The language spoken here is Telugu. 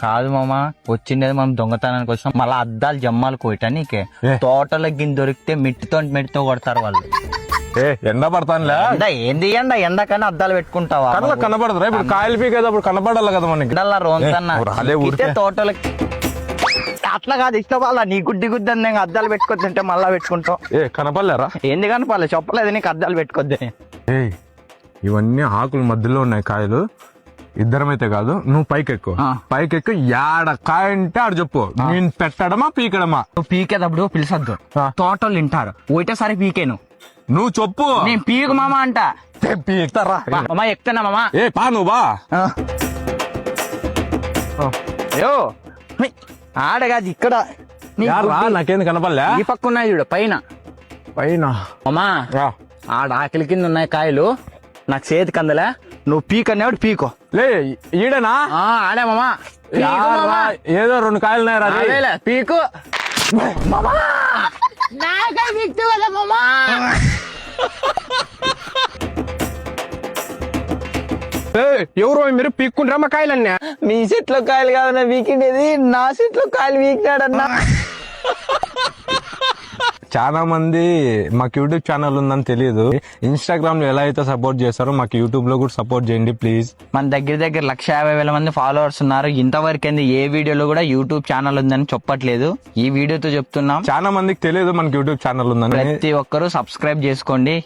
కాదు మామ, వచ్చిండేది మనం దొంగతనానికి వచ్చినాం, మళ్ళీ అద్దాలు జమ్మాలు కోయటా నీకే. తోటలో గిన్నె దొరికితే మిట్టితో కొడతారు వాళ్ళు. ఎండ పడతానులే. ఏంది ఎండ కానీ అద్దాలు పెట్టుకుంటావా? కళ్ళ కనబడదురా ఇప్పుడు కాయలు పీకేటప్పుడు కనబడాలి కదా మనకి. తోటలకి అట్లా కాదు, ఇష్టం వాళ్ళ నీ గుడ్డి అని అద్దాలు పెట్టుకొద్దంటే మళ్ళా పెట్టుకుంటావు. కనపడలేరా? ఏంది కనపాలి చెప్పలేదు నీకు అద్దాలు పెట్టుకోద్దని. ఇవన్నీ ఆకుల మధ్యలో ఉన్నాయి కాయలు. ఇద్దరమైతే కాదు, నువ్వు పైకెక్కు యాడ కాయ అంటే ఆడు చెప్పు. నేను పెట్టడమా పీకడమా? నువ్వు పీకేటప్పుడు పిలిచొద్దు, తోటలు వింటారు. ఒకటేసారి పీకేను, నువ్వు చెప్పు. నేను పీకు మామ అంట. పీకుతారా మామ? ఎక్కుతున్నా మామ. పా నువ్వు బా. ఆడగాది ఇక్కడ నాకేంది కనపడలే. ఈ పక్క ఉన్నాయి చూడు పైన మామా. ఆడ ఆకలి కింద ఉన్నాయి కాయలు, నాకు చేతికి అందలే. నువ్వు పీకన్నాడు పీకో. లే ఈడనా? ఆడే మామా. ఏదో 2 కాయలు ఉన్నాయి రా. పీకు మామా. నాకే పీకుతూ కదా మామా. ఎవరు మీరు పీక్కుంటారా మా కాయలన్నా? మీ చెట్లో కాయలు కాదన్నా వీకిండేది, నా చెట్లో కాయలు వీకినాడన్నా. చాలా మంది మాకు యూట్యూబ్ ఛానల్ ఉందని తెలియదు. ఇన్స్టాగ్రామ్ లో ఎలా అయితే సపోర్ట్ చేస్తారో మాకు యూట్యూబ్ లో కూడా సపోర్ట్ చేయండి ప్లీజ్. మన దగ్గర 150,000 మంది ఫాలోవర్స్ ఉన్నారు. ఇంతవరకు ఏ వీడియోలో కూడా యూట్యూబ్ ఛానల్ ఉందని చెప్పట్లేదు. ఈ వీడియోతో చెప్తున్నాం. చాలా మందికి తెలియదు మనకి యూట్యూబ్ ఛానల్ ఉందని. ప్రతి ఒక్కరూ సబ్స్క్రైబ్ చేసుకోండి.